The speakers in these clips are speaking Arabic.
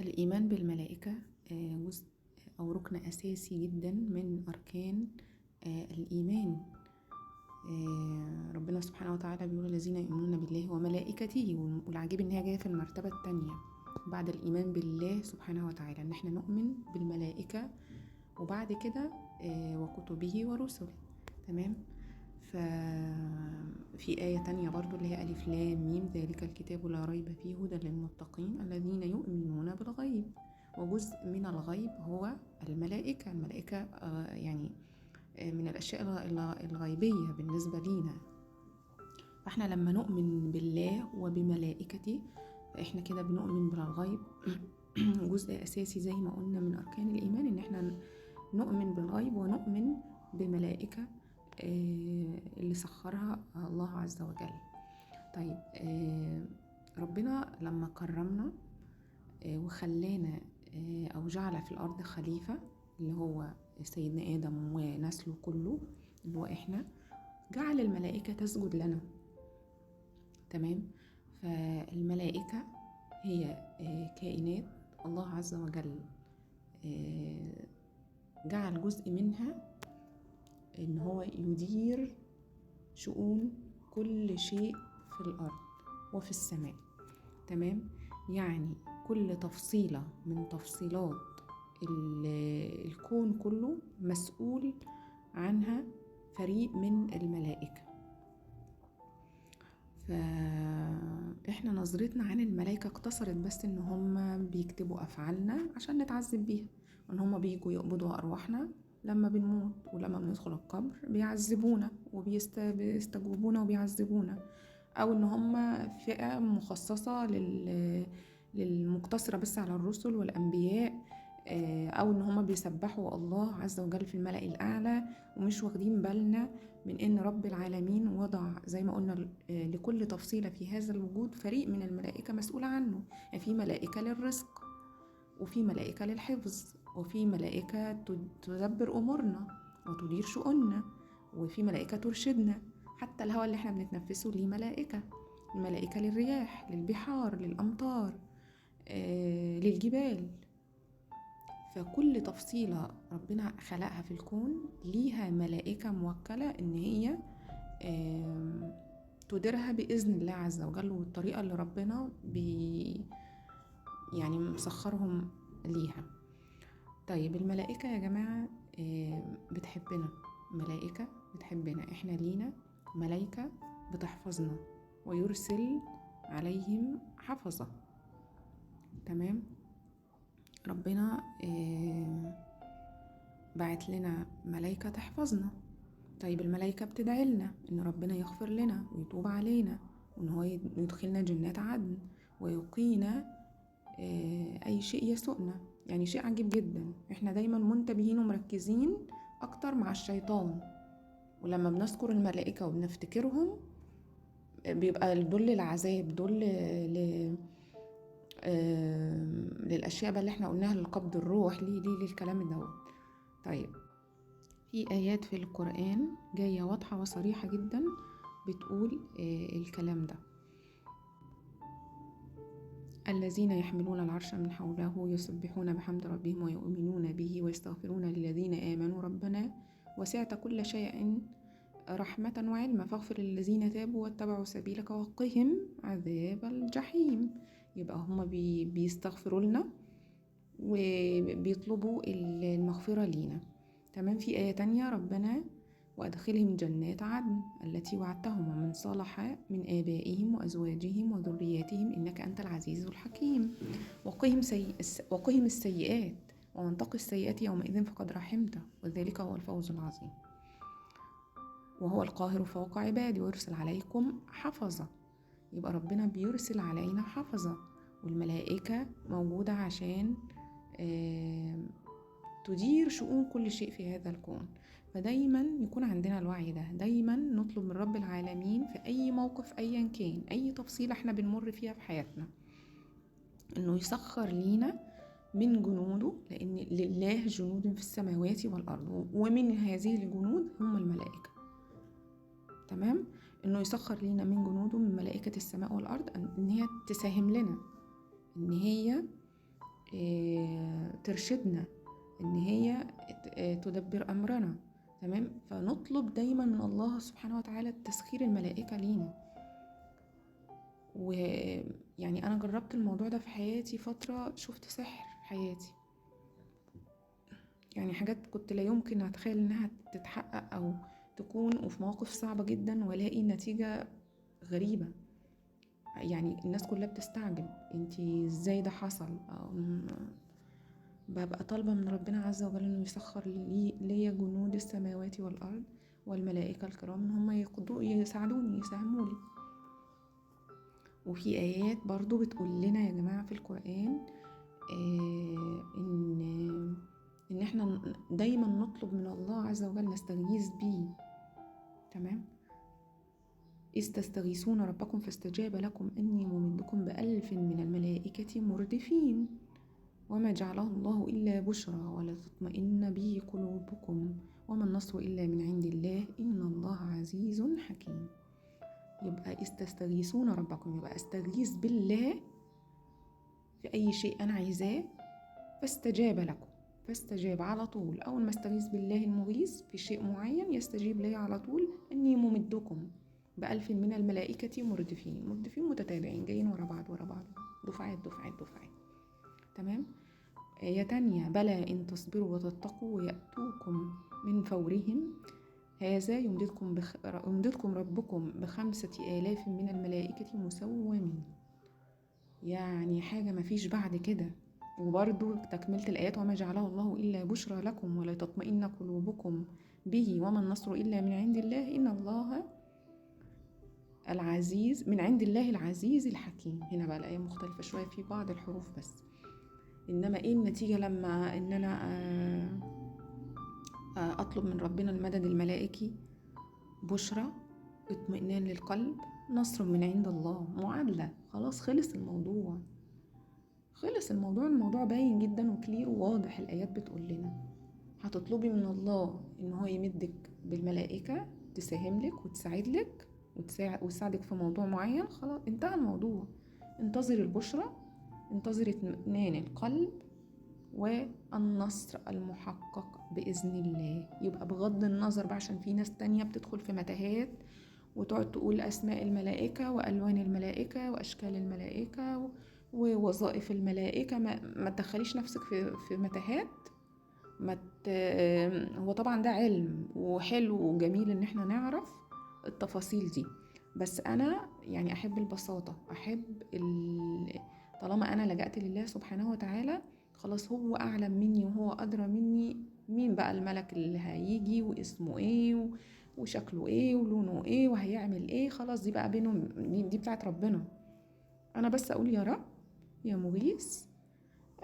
الإيمان بالملائكة جزء أو ركن أساسي جدا من أركان الإيمان. ربنا سبحانه وتعالى بيقول الذين يؤمنون بالله وملائكته، والعجيب إن هي جاية في المرتبة التانية بعد الإيمان بالله سبحانه وتعالى، إن احنا نؤمن بالملائكة وبعد كده وكتبه ورسله. تمام. ففي آية تانية برضو اللي هي ألف لام ميم ذلك الكتاب لا ريب فيه هدى للمتقين الذين يؤمنون بالغيب. وجزء من الغيب هو الملائكة. الملائكة يعني من الأشياء الغيبية بالنسبة لينا. فاحنا لما نؤمن بالله وبملائكته فاحنا كده بنؤمن بالغيب. جزء أساسي زي ما قلنا من أركان الإيمان إن احنا نؤمن بالغيب ونؤمن بملائكة اللي سخرها الله عز وجل. طيب، ربنا لما كرمنا وخلانا أو جعل في الأرض خليفة اللي هو سيدنا آدم ونسله كله اللي هو إحنا، جعل الملائكة تسجد لنا. تمام. فالملائكة هي كائنات الله عز وجل جعل جزء منها إن هو يدير شؤون كل شيء في الأرض وفي السماء. تمام. يعني كل تفصيلة من تفصيلات الكون كله مسؤول عنها فريق من الملائكة. فإحنا نظرتنا عن الملائكة اقتصرت بس إن هم بيكتبوا أفعالنا عشان نتعذب بيها، وإن هم بيجوا يقبضوا أرواحنا لما بنموت، ولما بندخل القبر بيعذبونا وبيستجوبونا وبيعذبونا، أو إن هم فئة مخصصة للمقتصرة بس على الرسل والأنبياء، أو إن هم بيسبحوا الله عز وجل في الملأ الأعلى ومش واخدين بالنا من إن رب العالمين وضع زي ما قلنا لكل تفصيلة في هذا الوجود فريق من الملائكة مسؤولة عنه. يعني في ملائكة للرزق، وفي ملائكة للحفظ، وفي ملائكة تدبر أمورنا وتدير شؤوننا، وفي ملائكة ترشدنا. حتى الهواء اللي احنا بنتنفسه ليه ملائكة. الملائكة للرياح، للبحار، للأمطار، للجبال. فكل تفصيلة ربنا خلقها في الكون ليها ملائكة موكلة إن هي تديرها بإذن الله عز وجل، والطريقة اللي ربنا يعني مسخرهم ليها. طيب، الملائكة يا جماعة بتحبنا. ملائكة بتحبنا، احنا لينا ملائكة بتحفظنا ويرسل عليهم حفظة. تمام. ربنا بعت لنا ملائكة تحفظنا. طيب، الملائكة بتدعي لنا إن ربنا يغفر لنا ويتوب علينا، وإن هو يدخلنا جنات عدن ويقينا أي شيء يسوءنا. يعني شيء عجيب جدا، إحنا دايما منتبهين ومركزين أكتر مع الشيطان، ولما بنذكر الملائكة وبنفتكرهم بيبقى دول العذاب، دول للأشياء بقى اللي احنا قلناها، للقبض الروح، ليه الكلام ده. طيب، في آيات في القرآن جاية واضحة وصريحة جدا بتقول الكلام ده. الذين يحملون العرش من حوله يسبحون بحمد ربهم ويؤمنون به ويستغفرون للذين آمنوا ربنا وسعت كل شيء رحمة وعلما فاغفر للذين تابوا واتبعوا سبيلك وقهم عذاب الجحيم. يبقى هم بيستغفروا لنا وبيطلبوا المغفرة لينا. تمام. في آية تانية ربنا وأدخلهم جنات عدن التي وعدتهم ومن صلح من آبائهم وأزواجهم وذرياتهم إنك أنت العزيز الحكيم. وقهم السيئات ومن تق السيئات يومئذ فقد رحمته وذلك هو الفوز العظيم. وهو القاهر فوق عباده ويرسل عليكم حفظة. يبقى ربنا بيرسل علينا حفظة، والملائكة موجودة عشان تدير شؤون كل شيء في هذا الكون. فدايما يكون عندنا الوعي ده، دايما نطلب من رب العالمين في أي موقف أيا كان، أي تفصيلة احنا بنمر فيها في حياتنا، إنه يسخر لينا من جنوده، لأن لله جنود في السماوات والأرض، ومن هذه الجنود هم الملائكة. تمام. إنه يسخر لينا من جنوده من ملائكة السماء والأرض إن هي تساهم لنا، إن هي ترشدنا، ان هي تدبر امرنا. تمام. فنطلب دايما من الله سبحانه وتعالى تسخير الملائكة لينا. ويعني انا جربت الموضوع ده في حياتي فترة، شفت سحر في حياتي، يعني حاجات كنت لا يمكن اتخيل انها تتحقق او تكون، وفي مواقف صعبة جدا، والاقي نتيجة غريبة. يعني الناس كلها بتستعجب انتي ازاي ده حصل. ببقى طالبة من ربنا عز وجل انه يسخر لي جنود السماوات والارض والملائكة الكرام ان هم يساعدوني يساهمولي. وفي ايات برضو بتقول لنا يا جماعة في القرآن ان احنا دايما نطلب من الله عز وجل، نستغيث بيه. تمام. إذ تستغيثون ربكم فاستجاب لكم أني ممدكم ب1000 من الملائكة مردفين وما جعله الله إلا بشرى ولتطمئن به قلوبكم وما النصر إلا من عند الله إن الله عزيز حكيم. يبقى إذ تستغيثون ربكم، يبقى أستغيث بالله في أي شيء أنا عايزاه، فاستجاب لكم. فاستجاب على طول، أول ما استغيث بالله المغيث في شيء معين يستجيب لي على طول. أني ممدكم ب1000 من الملائكة مردفين متتابعين، جايين ورا بعض دفعات. تمام. آية تانية، بلى إن تصبروا وتتقوا ويأتوكم من فورهم هذا يمددكم ربكم ب5000 من الملائكة مسومين. يعني حاجة مفيش بعد كده. وبرضو تكملة الآيات، وما جعله الله إلا بشرى لكم ولتطمئن قلوبكم به وما النصر إلا من عند الله إن الله العزيز من عند الله العزيز الحكيم. هنا بقى الآية مختلفة شوية في بعض الحروف بس، إنما إيه النتيجة لما إن أنا أطلب من ربنا المدد الملائكي؟ بشرى، اطمئنان للقلب، نصر من عند الله، معادلة. خلاص خلص الموضوع. الموضوع باين جدا وكلير وواضح. الآيات بتقول لنا هتطلبي من الله إن هو يمدك بالملائكة تساهم لك وتساعد لك وتساعدك في موضوع معين. خلاص انتهى الموضوع. انتظر البشرى، انتظر اطمئنان القلب والنصر المحقق بإذن الله. يبقى بغض النظر بقى، عشان في ناس تانية بتدخل في متاهات وتقعد تقول أسماء الملائكة وألوان الملائكة وأشكال الملائكة ووظائف الملائكة. ما تدخليش نفسك في متاهات. هو طبعا ده علم وحلو وجميل ان احنا نعرف التفاصيل دي، بس انا يعني احب البساطة، احب طالما انا لجأت لله سبحانه وتعالى، خلاص هو اعلم مني وهو ادرى مني مين بقى الملك اللي هيجي واسمه ايه وشكله ايه ولونه ايه وهيعمل ايه. خلاص دي بقى بينهم، دي بتاعت ربنا. انا بس اقول يا رب يا مغيث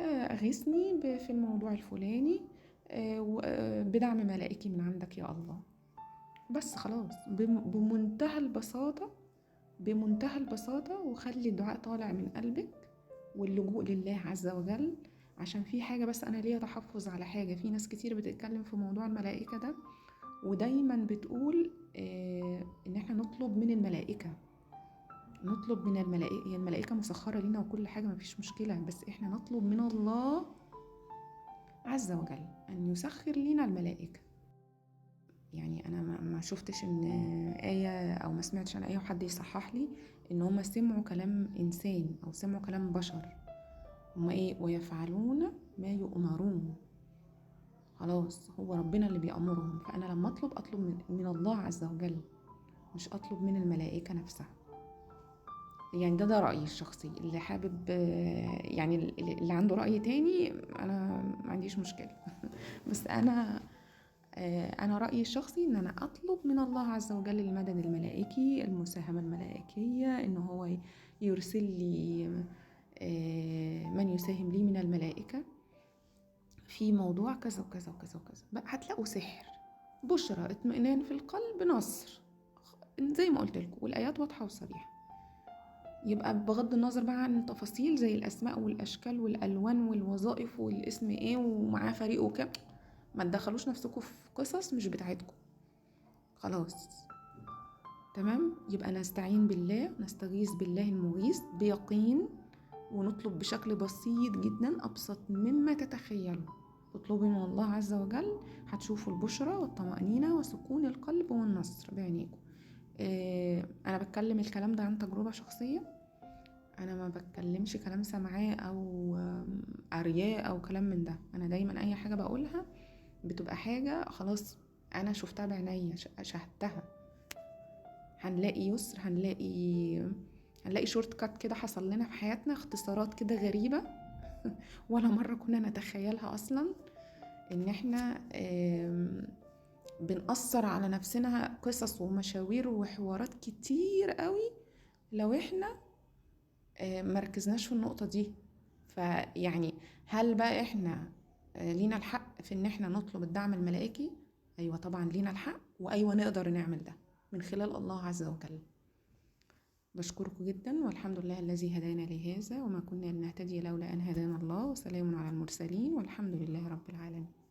أغيثني في الموضوع الفلاني بدعم ملائكي من عندك يا الله. بس خلاص بمنتهى البساطة وخلي الدعاء طالع من قلبك واللجوء لله عز وجل. عشان في حاجة بس أنا ليا تحفظ على حاجة، في ناس كتير بتتكلم في موضوع الملائكة ده ودايما بتقول إن احنا نطلب من الملائكة. هي الملائكة مسخرة لنا وكل حاجة، مفيش مشكلة، بس احنا نطلب من الله عز وجل أن يسخر لنا الملائكة. يعني أنا ما شفتش إن آية أو ما سمعتش عن آية وحد يصحح لي إن هم سمعوا كلام إنسان أو سمعوا كلام بشر. هم إيه؟ ويفعلون ما يؤمرون. خلاص هو ربنا اللي بيأمرهم، فأنا لما أطلب من الله عز وجل، مش أطلب من الملائكة نفسها. يعني ده رأيي الشخصي. اللي حابب يعني اللي عنده رأي تاني أنا ما عنديش مشكلة بس أنا رأيي الشخصي إن أنا أطلب من الله عز وجل المدد الملائكي، المساهمة الملائكية، إن هو يرسل لي من يساهم لي من الملائكة في موضوع كذا وكذا وكذا وكذا. بقى هتلاقوا سحر، بشرى، اطمئنان في القلب، نصر، زي ما قلت لكم، والآيات واضحة وصريحة. يبقى بغض النظر بقى عن التفاصيل زي الأسماء والأشكال والألوان والوظائف والاسم إيه ومعاه فريق وكم، ما تدخلوش نفسكم في قصص مش بتاعتكم. خلاص تمام. يبقى نستعين بالله، نستغيث بالله المغيث بيقين ونطلب بشكل بسيط جدا، أبسط مما تتخيلوا. اطلبوا من الله عز وجل، هتشوفوا البشرى والطمأنينة وسكون القلب والنصر بعينيكم. أنا بتكلم الكلام ده عن تجربة شخصية، أنا ما بتكلمش كلام سمعاه أو قرياه أو كلام من ده. أنا دايما أي حاجة بقولها بتبقى حاجة خلاص أنا شفتها بعينيا، شاهدتها. هنلاقي يسر، هنلاقي شورت كات كده حصل لنا في حياتنا، اختصارات كده غريبة ولا مرة كنا نتخيلها أصلا، إن احنا بنأثر على نفسنا قصص ومشاوير وحوارات كتير قوي لو احنا مركزناش في النقطة دي. فيعني هل بقى احنا لينا الحق في ان احنا نطلب الدعم الملائكي؟ ايوه طبعا لينا الحق، وايوه نقدر نعمل ده من خلال الله عز وجل. بشكركم جدا، والحمد لله الذي هدانا لهذا وما كنا لنهتدي لولا ان هدانا الله، وسلام على المرسلين والحمد لله رب العالمين.